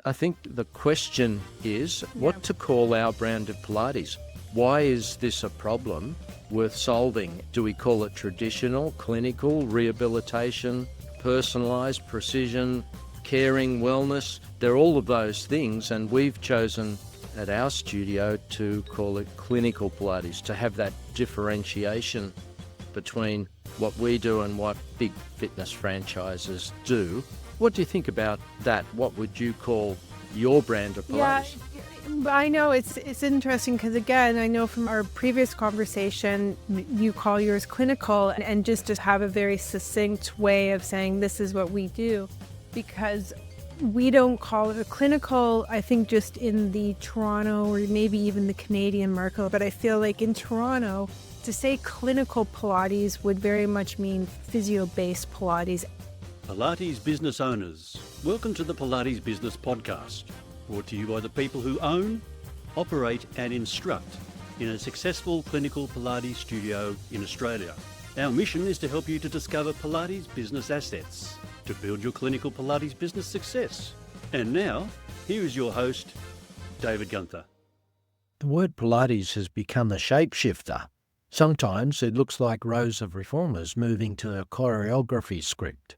I think the question is what to call our brand of Pilates. Why is this a problem worth solving? Do we call it traditional, clinical, rehabilitation, personalised, precision, caring, wellness? They're all of those things, and we've chosen at our studio to call it clinical Pilates, to have that differentiation between what we do and what big fitness franchises do. What do you think about that? What would you call your brand of Pilates? Yeah, I know it's interesting because, again, I know from our previous conversation, you call yours clinical and just to have a very succinct way of saying this is what we do, because we don't call it a clinical, I think, just in the Toronto or maybe even the Canadian market. But I feel like in Toronto, to say clinical Pilates would very much mean physio-based Pilates. Pilates business owners, welcome to the Pilates Business Podcast, brought to you by the people who own, operate and instruct in a successful clinical Pilates studio in Australia. Our mission is to help you to discover Pilates business assets to build your clinical Pilates business success. And now, here is your host, David Gunther. The word Pilates has become a shapeshifter. Sometimes it looks like rows of reformers moving to a choreography script.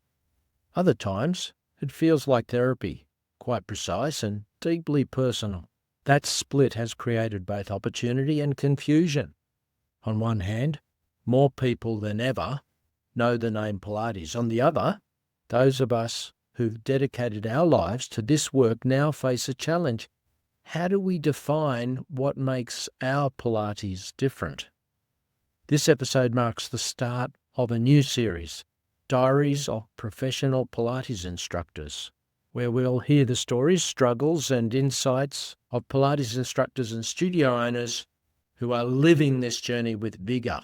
Other times it feels like therapy, quite precise and deeply personal. That split has created both opportunity and confusion. On one hand, more people than ever know the name Pilates. On the other, those of us who've dedicated our lives to this work now face a challenge. How do we define what makes our Pilates different? This episode marks the start of a new series, Diaries of Professional Pilates Instructors, where we'll hear the stories, struggles and insights of Pilates instructors and studio owners who are living this journey with vigour.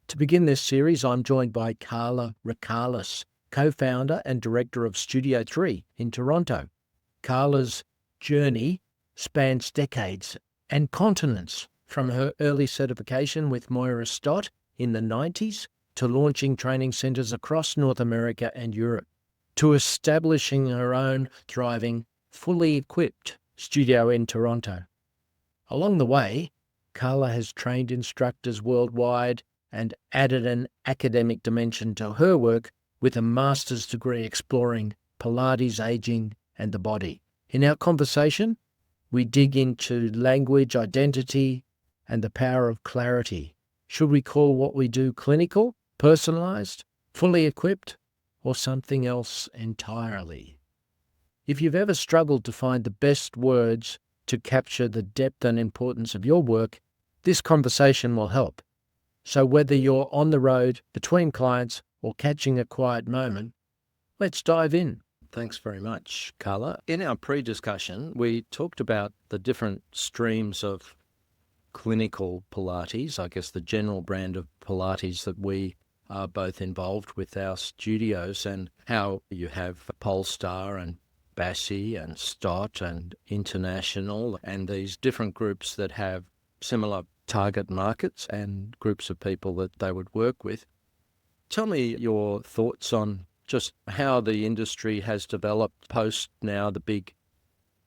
To begin this series, I'm joined by Carla Ricalis, co-founder and director of Studio3 in Toronto. Carla's journey spans decades and continents, from her early certification with Moira Stott in the 90s to launching training centres across North America and Europe, to establishing her own thriving, fully equipped studio in Toronto. Along the way, Carla has trained instructors worldwide and added an academic dimension to her work with a master's degree exploring Pilates, aging and the body. In our conversation, we dig into language, identity, and the power of clarity. Should we call what we do clinical, personalised, fully equipped, or something else entirely? If you've ever struggled to find the best words to capture the depth and importance of your work, this conversation will help. So whether you're on the road, between clients, or catching a quiet moment, let's dive in. Thanks very much, Carla. In our pre-discussion, we talked about the different streams of clinical Pilates, I guess the general brand of Pilates that we are both involved with our studios, and how you have Polestar and Bassi and Stott and International and these different groups that have similar target markets and groups of people that they would work with. Tell me your thoughts on just how the industry has developed post now the big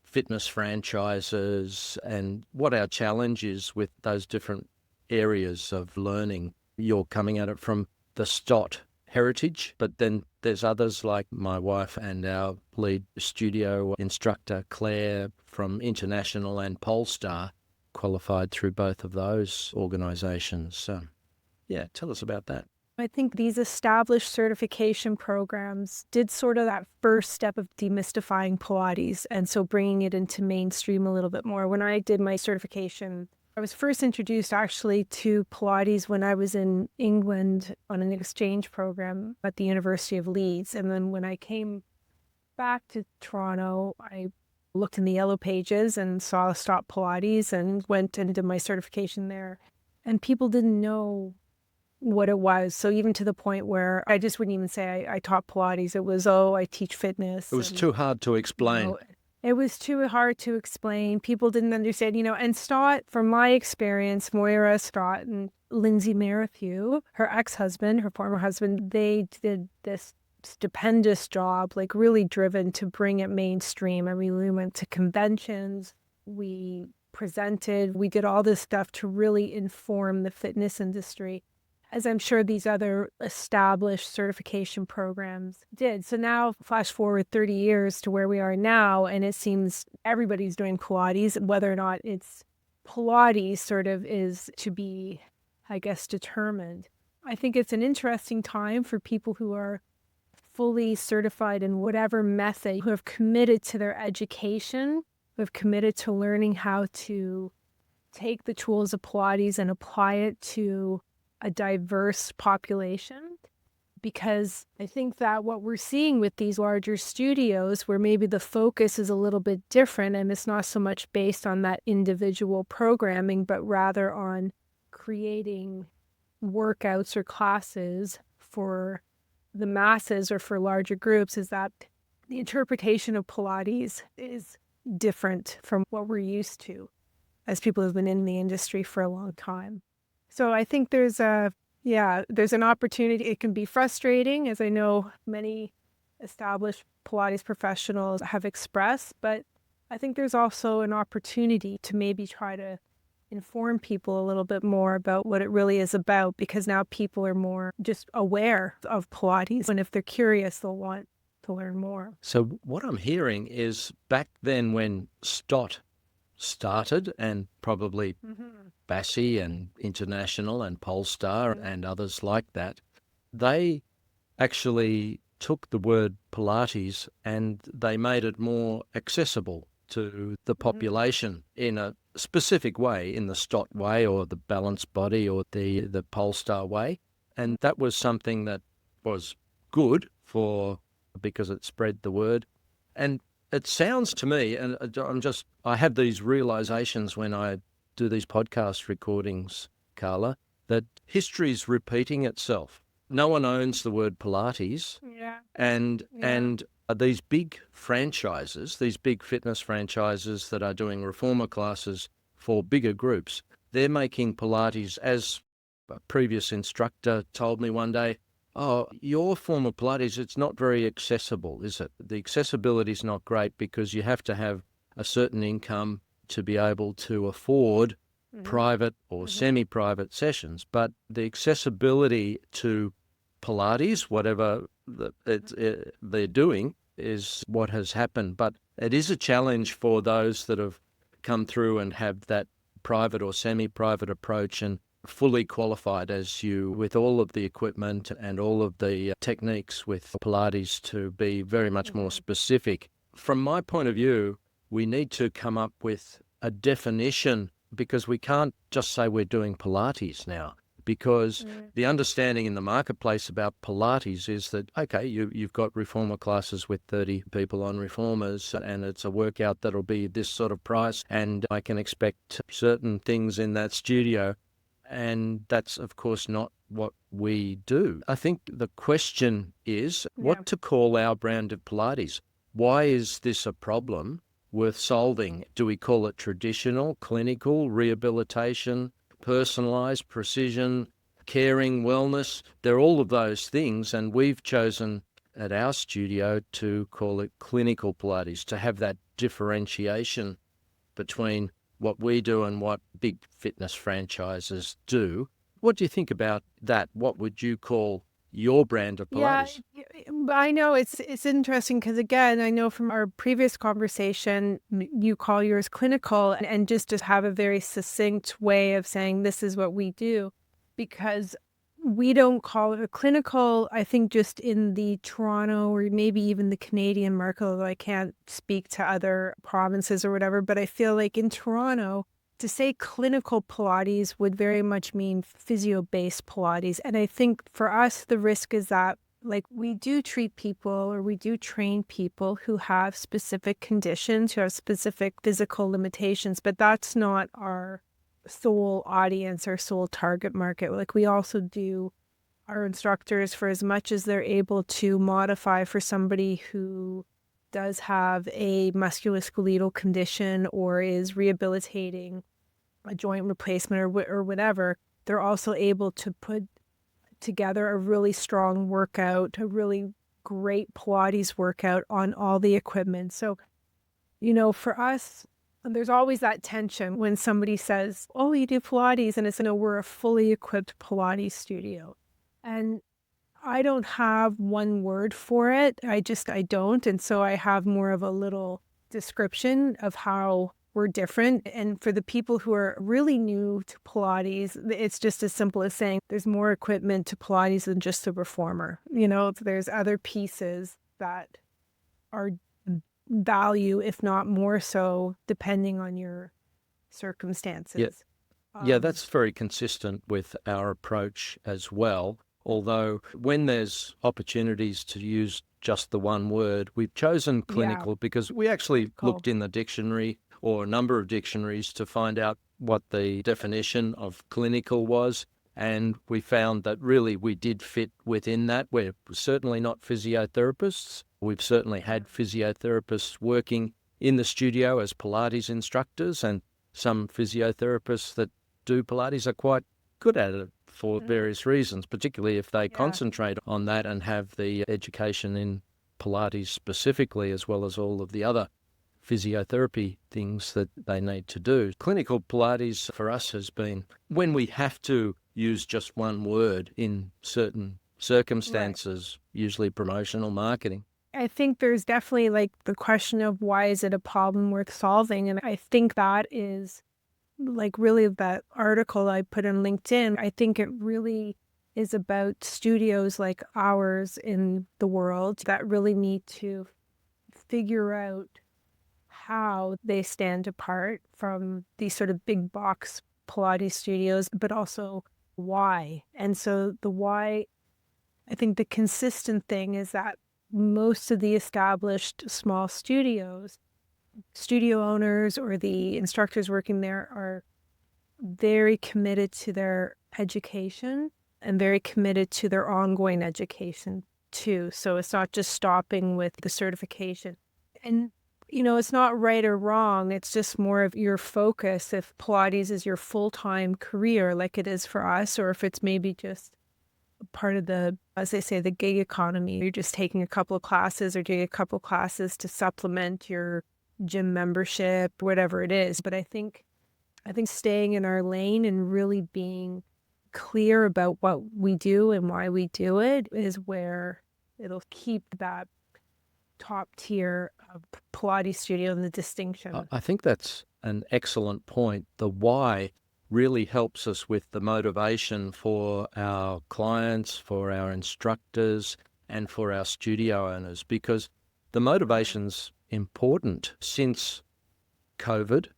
fitness franchises and what our challenge is with those different areas of learning. You're coming at it from the Stott heritage, but then there's others like my wife and our lead studio instructor, Claire, from International and Polestar, qualified through both of those organisations. So, yeah, tell us about that. I think these established certification programs did sort of that first step of demystifying Pilates, and so bringing it into mainstream a little bit more. When I did my certification, I was first introduced actually to Pilates when I was in England on an exchange program at the University of Leeds. And then when I came back to Toronto, I looked in the yellow pages and saw Stott Pilates and went and did my certification there. And people didn't know what it was. So even to the point where I just wouldn't even say I taught Pilates. It was, I teach fitness. It was too hard to explain. It was too hard to explain. People didn't understand, and Stott, from my experience, Moira Stott and Lindsay Merrithew, her ex-husband, her former husband, they did this stupendous job, like really driven to bring it mainstream. I mean, we went to conventions, we presented, we did all this stuff to really inform the fitness industry, as I'm sure these other established certification programs did. So now, flash forward 30 years to where we are now, and it seems everybody's doing Pilates. Whether or not it's Pilates sort of is to be, I guess, determined. I think it's an interesting time for people who are fully certified in whatever method, who have committed to their education, who have committed to learning how to take the tools of Pilates and apply it to a diverse population. Because I think that what we're seeing with these larger studios, where maybe the focus is a little bit different and it's not so much based on that individual programming, but rather on creating workouts or classes for the masses or for larger groups, is that the interpretation of Pilates is different from what we're used to as people who've been in the industry for a long time. So I think there's an opportunity. It can be frustrating, as I know many established Pilates professionals have expressed, but I think there's also an opportunity to maybe try to inform people a little bit more about what it really is about, because now people are more just aware of Pilates, and if they're curious, they'll want to learn more. So what I'm hearing is back then when Stott started, and probably Bassi and International and Polestar and others like that, they actually took the word Pilates and they made it more accessible to the population in a specific way, in the Stott way or the balanced body or the Polestar way. And that was something that was good because it spread the word. And it sounds to me, and I have these realizations when I do these podcast recordings, Carla, that history's repeating itself. No one owns the word Pilates. Yeah. And these big franchises, these big fitness franchises that are doing reformer classes for bigger groups, they're making Pilates, as a previous instructor told me one day, "Oh, your form of Pilates, it's not very accessible, is it? The accessibility is not great because you have to have a certain income to be able to afford private or semi-private sessions. But the accessibility to Pilates, whatever they're doing, is what has happened. But it is a challenge for those that have come through and have that private or semi-private approach and fully qualified as you, with all of the equipment and all of the techniques with Pilates, to be very much more specific. From my point of view, we need to come up with a definition, because we can't just say we're doing Pilates now, because the understanding in the marketplace about Pilates is that, okay, you've got reformer classes with 30 people on reformers, and it's a workout that'll be this sort of price, and I can expect certain things in that studio. And that's, of course, not what we do. I think the question is what to call our brand of Pilates. Why is this a problem worth solving? Do we call it traditional, clinical, rehabilitation, personalised, precision, caring, wellness? They're all of those things, and we've chosen at our studio to call it clinical Pilates, to have that differentiation between what we do and what big fitness franchises do. What do you think about that? What would you call your brand of Pilates? Yeah, I know it's interesting because, again, I know from our previous conversation, you call yours clinical, and just to have a very succinct way of saying this is what we do, because we don't call it clinical. I think just in the Toronto or maybe even the Canadian market, although I can't speak to other provinces or whatever, but I feel like in Toronto, to say clinical Pilates would very much mean physio-based Pilates. And I think for us, the risk is that, like, we do treat people or we do train people who have specific conditions, who have specific physical limitations, but that's not our sole audience or sole target market. Like, we also do our instructors, for as much as they're able to modify for somebody who does have a musculoskeletal condition or is rehabilitating a joint replacement or whatever, they're also able to put together a really strong workout, a really great Pilates workout on all the equipment. So, for us, there's always that tension when somebody says, oh, you do Pilates, and it's, we're a fully equipped Pilates studio. And I don't have one word for it. I don't. And so I have more of a little description of how we're different. And for the people who are really new to Pilates, it's just as simple as saying there's more equipment to Pilates than just the reformer. There's other pieces that are value, if not more so, depending on your circumstances. Yeah, that's very consistent with our approach as well. Although when there's opportunities to use just the one word, we've chosen clinical because we actually looked in the dictionary or a number of dictionaries to find out what the definition of clinical was. And we found that really we did fit within that. We're certainly not physiotherapists. We've certainly had physiotherapists working in the studio as Pilates instructors, and some physiotherapists that do Pilates are quite good at it for various reasons, particularly if they concentrate on that and have the education in Pilates specifically, as well as all of the other physiotherapy things that they need to do. Clinical Pilates for us has been when we have to use just one word in certain circumstances, usually promotional marketing. I think there's definitely the question of why is it a problem worth solving? And I think that is really that article I put on LinkedIn. I think it really is about studios like ours in the world that really need to figure out how they stand apart from these sort of big box Pilates studios, but also why. And so the why, I think the consistent thing is that most of the established small studios, studio owners or the instructors working there are very committed to their education and very committed to their ongoing education too. So it's not just stopping with the certification. And it's not right or wrong. It's just more of your focus. If Pilates is your full-time career, like it is for us, or if it's maybe just part of the, as they say, the gig economy, you're just taking a couple of classes or doing a couple of classes to supplement your gym membership, whatever it is. But I think staying in our lane and really being clear about what we do and why we do it is where it'll keep that top tier of Pilates studio and the distinction. I think that's an excellent point. The why really helps us with the motivation for our clients, for our instructors, and for our studio owners, because the motivation's important. Since COVID,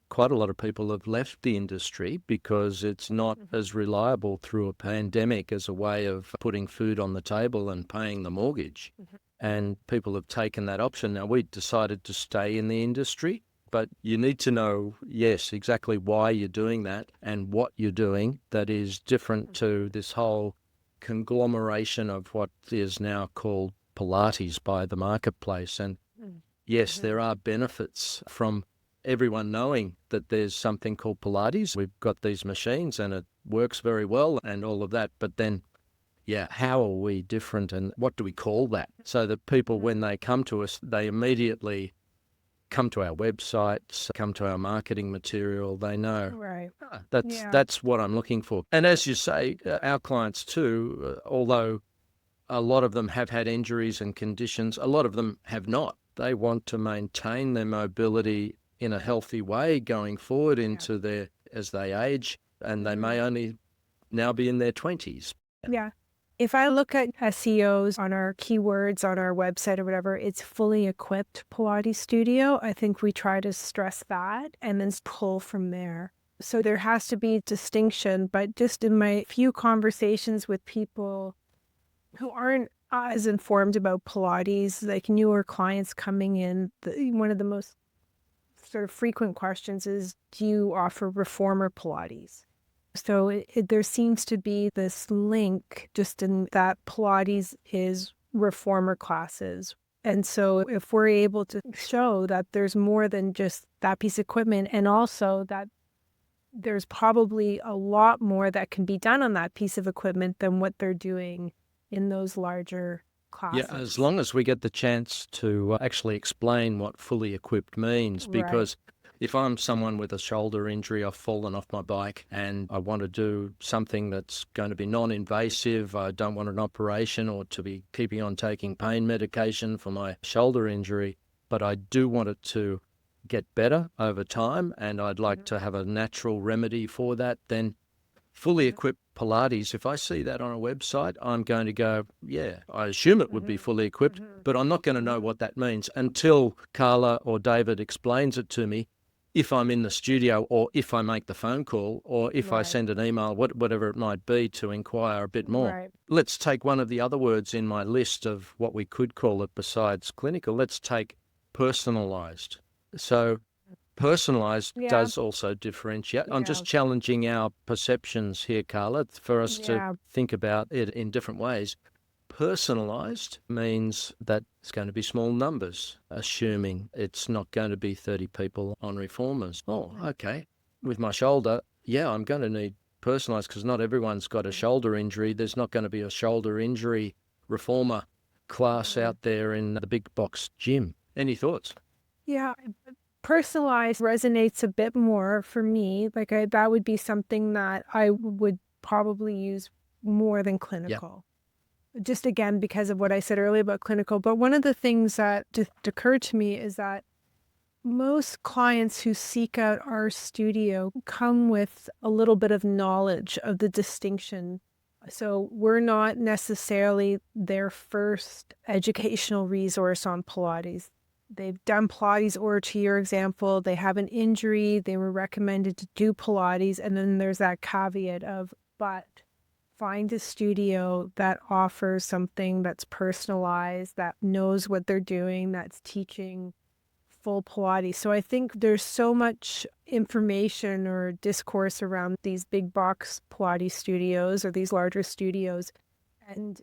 quite a lot of people have left the industry because it's not as reliable through a pandemic as a way of putting food on the table and paying the mortgage. And people have taken that option. Now, we decided to stay in the industry, but you need to know, yes, exactly why you're doing that and what you're doing that is different to this whole conglomeration of what is now called Pilates by the marketplace. And yes, there are benefits from everyone knowing that there's something called Pilates. We've got these machines and it works very well and all of that. But then, how are we different and what do we call that? So that people, when they come to us, they immediately come to our websites, come to our marketing material. They know, that's what I'm looking for. And as you say, our clients too, although a lot of them have had injuries and conditions, a lot of them have not. They want to maintain their mobility in a healthy way going forward into as they age, and they may only now be in their 20s. Yeah. If I look at SEOs on our keywords on our website or whatever, it's fully equipped Pilates studio. I think we try to stress that and then pull from there. So there has to be distinction, but just in my few conversations with people who aren't as informed about Pilates, like newer clients coming in, one of the most sort of frequent questions is, do you offer reformer Pilates? So there seems to be this link just in that Pilates is reformer classes. And so if we're able to show that there's more than just that piece of equipment, and also that there's probably a lot more that can be done on that piece of equipment than what they're doing in those larger classes. Yeah, as long as we get the chance to actually explain what fully equipped means, because if I'm someone with a shoulder injury, I've fallen off my bike and I want to do something that's going to be non-invasive, I don't want an operation or to be keeping on taking pain medication for my shoulder injury, but I do want it to get better over time and I'd like to have a natural remedy for that, then fully equipped Pilates, if I see that on a website, I'm going to go, yeah, I assume it would be fully equipped, but I'm not going to know what that means until Carla or David explains it to me. If I'm in the studio or if I make the phone call or if I send an email, whatever it might be, to inquire a bit more. Right. Let's take one of the other words in my list of what we could call it besides clinical. Let's take personalised. So personalised does also differentiate. I'm just challenging our perceptions here, Carla, for us to think about it in different ways. Personalised means that it's going to be small numbers, assuming it's not going to be 30 people on reformers. Oh, okay. With my shoulder, I'm going to need personalised because not everyone's got a shoulder injury. There's not going to be a shoulder injury reformer class out there in the big box gym. Any thoughts? Yeah. Personalized resonates a bit more for me. Like that would be something that I would probably use more than clinical. Just again, because of what I said earlier about clinical. But one of the things that just occurred to me is that most clients who seek out our studio come with a little bit of knowledge of the distinction. So we're not necessarily their first educational resource on Pilates. They've done Pilates, or to your example, they have an injury, they were recommended to do Pilates, and then there's that caveat of, but find a studio that offers something that's personalized, that knows what they're doing, that's teaching full Pilates. So I think there's so much information or discourse around these big box Pilates studios or these larger studios. And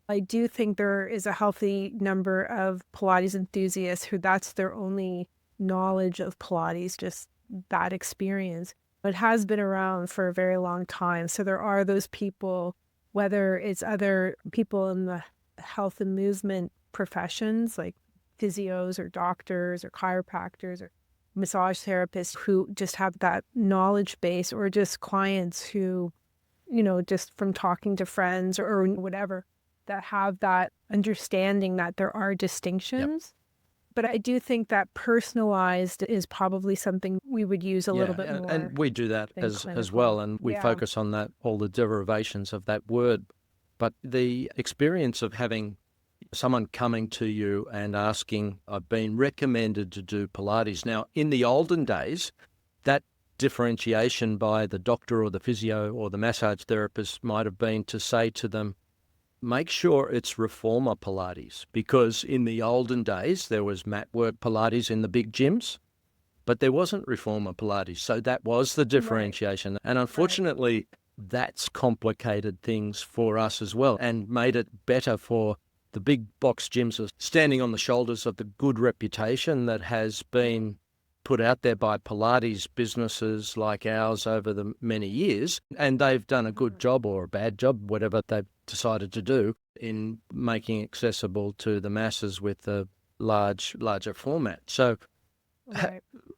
I do think there is a healthy number of Pilates enthusiasts who that's their only knowledge of Pilates, just that experience. It has been around for a very long time. So there are those people, whether it's other people in the health and movement professions, like physios or doctors or chiropractors or massage therapists who just have that knowledge base, or just clients who, just from talking to friends or whatever, that have that understanding that there are distinctions. But I do think that personalized is probably something we would use a little bit more. And we do that as well. And we focus on that, all the derivations of that word. But the experience of having someone coming to you and asking, I've been recommended to do Pilates. Now, in the olden days, that differentiation by the doctor or the physio or the massage therapist might have been to say to them, make sure it's reformer Pilates, because in the olden days there was mat work Pilates in the big gyms, but there wasn't reformer Pilates. So that was the differentiation. Right. And unfortunately, that's complicated things for us as well and made it better for the big box gyms are standing on the shoulders of the good reputation that has been put out there by Pilates businesses like ours over the many years. And they've done a good job or a bad job, whatever they've decided to do, in making accessible to the masses with the larger format. So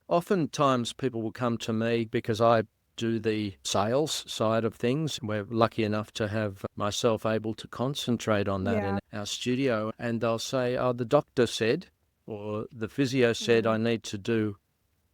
oftentimes people will come to me because I do the sales side of things. We're lucky enough to have myself able to concentrate on that in our studio. And they'll say, oh, the doctor said, or the physio said, I need to do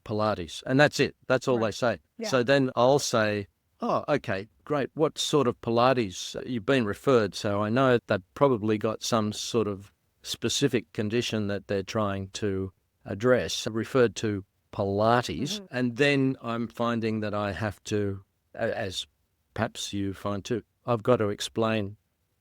Pilates. And that's it. That's all they say. Yeah. So then I'll say, oh, okay, great. What sort of Pilates? You've been referred, so I know they've probably got some sort of specific condition that they're trying to address, referred to Pilates. And then I'm finding that I have to, as perhaps you find too, I've got to explain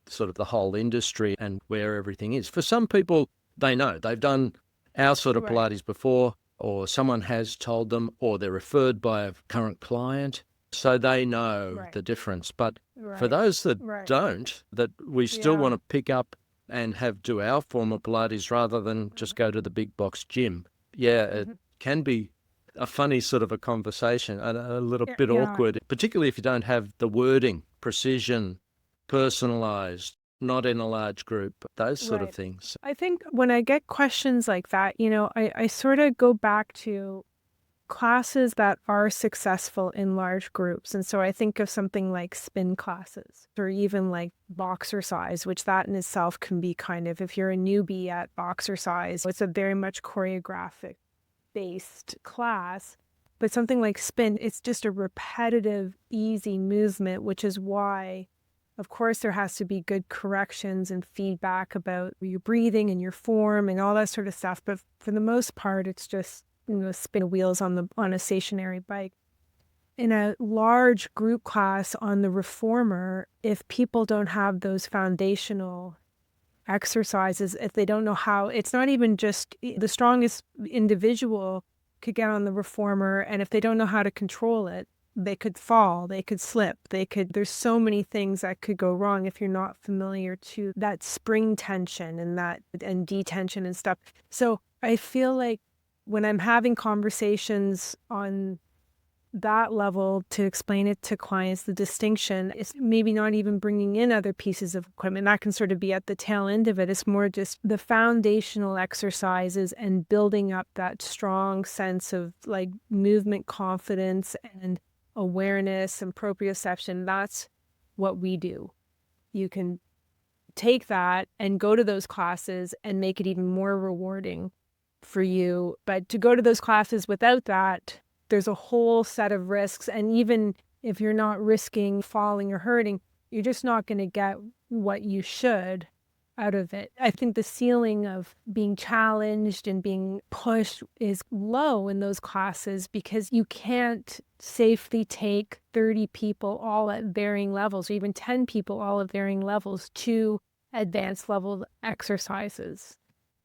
sort of the whole industry and where everything is. For some people, they know. They've done our sort of Pilates before, or someone has told them, or they're referred by a current client, so they know the difference. But for those that don't, that we still want to pick up and do our form of Pilates rather than just go to the big box gym. It can be a funny sort of a conversation, a little bit awkward, particularly if you don't have the wording, precision, personalised, not in a large group, those sort of Right. things. I think when I get questions like that, I sort of go back to classes that are successful in large groups. And so I think of something like spin classes or even like boxercise, which that in itself can be kind of, if you're a newbie at boxercise, it's a very much choreographic based class. But something like spin, it's just a repetitive, easy movement, which is why, of course, there has to be good corrections and feedback about your breathing and your form and all that sort of stuff. But for the most part, it's just spin wheels on a stationary bike. In a large group class on the reformer, if people don't have those foundational exercises, if they don't know how, it's not even just the strongest individual could get on the reformer, and if they don't know how to control it, they could fall, they could slip, there's so many things that could go wrong if you're not familiar to that spring tension and detension and stuff. So I feel like when I'm having conversations on that level to explain it to clients, the distinction is maybe not even bringing in other pieces of equipment. That can sort of be at the tail end of it. It's more just the foundational exercises and building up that strong sense of like movement confidence and awareness and proprioception. That's what we do. You can take that and go to those classes and make it even more rewarding for you. But to go to those classes without that, there's a whole set of risks. And even if you're not risking falling or hurting, you're just not going to get what you should out of it. I think the ceiling of being challenged and being pushed is low in those classes because you can't safely take 30 people all at varying levels, or even 10 people all at varying levels to advanced level exercises.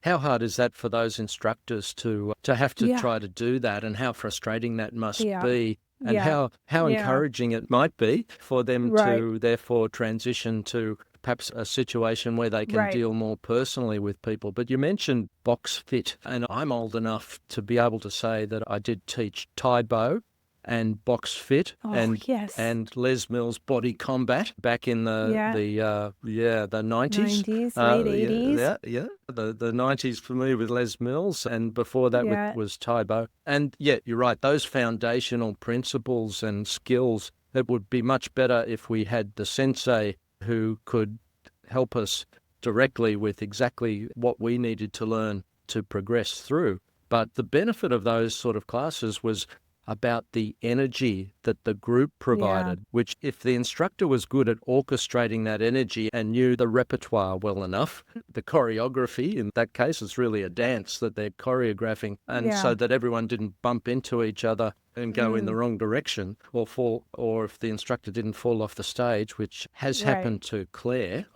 How hard is that for those instructors to have to Yeah. try to do that, and how frustrating that must Yeah. be, and Yeah. how Yeah. encouraging it might be for them Right. to therefore transition to perhaps a situation where they can Right. deal more personally with people. But you mentioned box fit, and I'm old enough to be able to say that I did teach Taibo and box fit Oh, and yes. Les Mills body combat back in the 90s. 90s, late 80s. Yeah. The 90s familiar with Les Mills, and before that Yeah. was Taibo. And yeah, you're right, those foundational principles and skills, it would be much better if we had the sensei who could help us directly with exactly what we needed to learn to progress through. But the benefit of those sort of classes was about the energy that the group provided, which if the instructor was good at orchestrating that energy and knew the repertoire well enough, the choreography, in that case, it's really a dance that they're choreographing, and so that everyone didn't bump into each other and go in the wrong direction or fall, or if the instructor didn't fall off the stage, which has happened to Claire.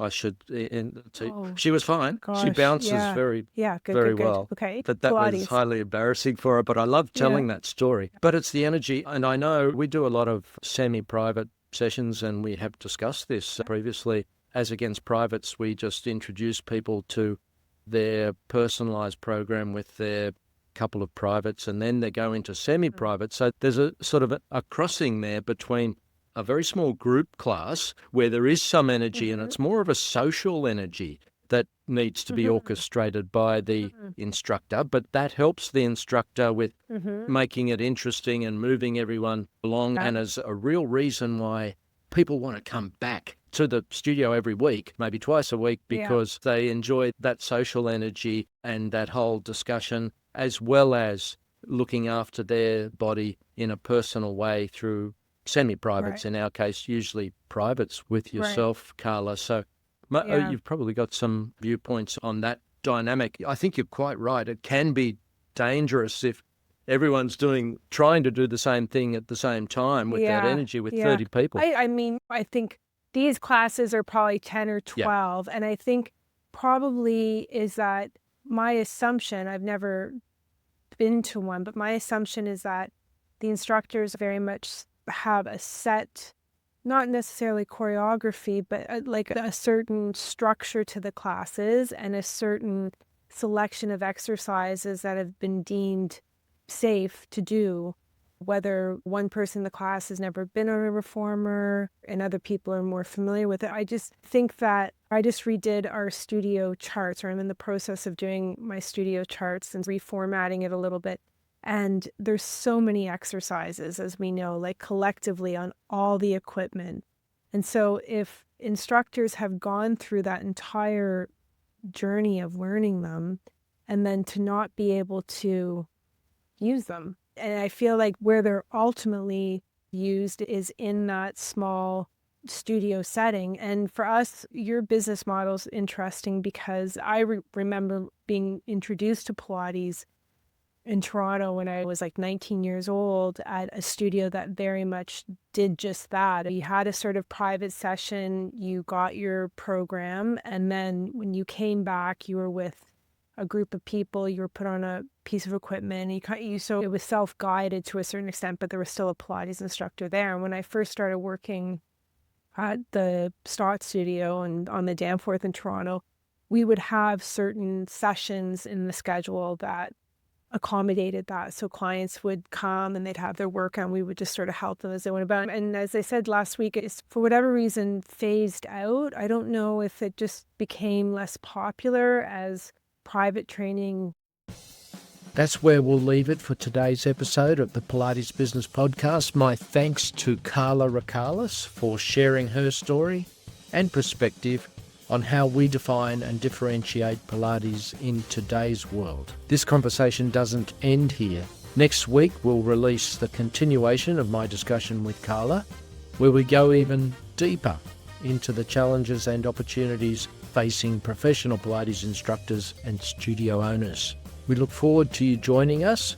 She was fine. She bounces very good. well. Okay. But that was Pilates. highly embarrassing for her. But I love telling that story. But it's the energy. And I know we do a lot of semi-private sessions, and we have discussed this previously. As against privates, we just introduce people to their personalised program with their couple of privates, and then they go into semi-private. So there's a sort of a crossing there between a very small group class where there is some energy, and it's more of a social energy that needs to be orchestrated by the instructor, but that helps the instructor with making it interesting and moving everyone along, and is a real reason why people want to come back to the studio every week, maybe twice a week, because they enjoy that social energy and that whole discussion, as well as looking after their body in a personal way through semi-privates, in our case, usually privates with yourself, Carla. So you've probably got some viewpoints on that dynamic. I think you're quite right. It can be dangerous if everyone's trying to do the same thing at the same time with that energy with 30 people. I mean, I think these classes are probably 10 or 12. And I think probably is that my assumption, I've never been to one, but my assumption is that the instructors very much have a set, not necessarily choreography, but like a certain structure to the classes and a certain selection of exercises that have been deemed safe to do, whether one person in the class has never been on a reformer and other people are more familiar with it. I just think that I just redid our studio charts, or I'm in the process of doing my studio charts and reformatting it a little bit. And there's so many exercises, as we know, like collectively on all the equipment. And so if instructors have gone through that entire journey of learning them, and then to not be able to use them, and I feel like where they're ultimately used is in that small studio setting. And for us, your business model is interesting because I remember being introduced to Pilates in Toronto when I was like 19 years old at a studio that very much did just that. You had a sort of private session, you got your program, and then when you came back, you were with a group of people, you were put on a piece of equipment, so it was self-guided to a certain extent, but there was still a Pilates instructor there. And when I first started working at the Stott studio and on the Danforth in Toronto, we would have certain sessions in the schedule that accommodated that. So clients would come and they'd have their workout and we would just sort of help them as they went about. And as I said last week, it's for whatever reason phased out. I don't know if it just became less popular as private training. That's where we'll leave it for today's episode of the Pilates Business Podcast. My thanks to Carla Ricalis for sharing her story and perspective on how we define and differentiate Pilates in today's world. This conversation doesn't end here. Next week, we'll release the continuation of my discussion with Carla, where we go even deeper into the challenges and opportunities facing professional Pilates instructors and studio owners. We look forward to you joining us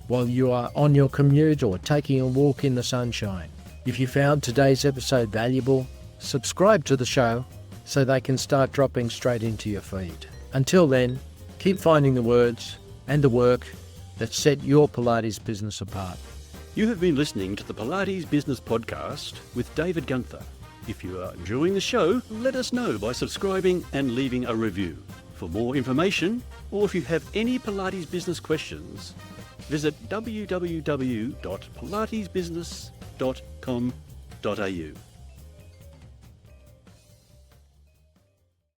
while you are on your commute or taking a walk in the sunshine. If you found today's episode valuable, subscribe to the show so they can start dropping straight into your feed. Until then, keep finding the words and the work that set your Pilates business apart. You have been listening to the Pilates Business Podcast with David Gunther. If you are enjoying the show, let us know by subscribing and leaving a review. For more information, or if you have any Pilates business questions, visit www.pilatesbusiness.com.au.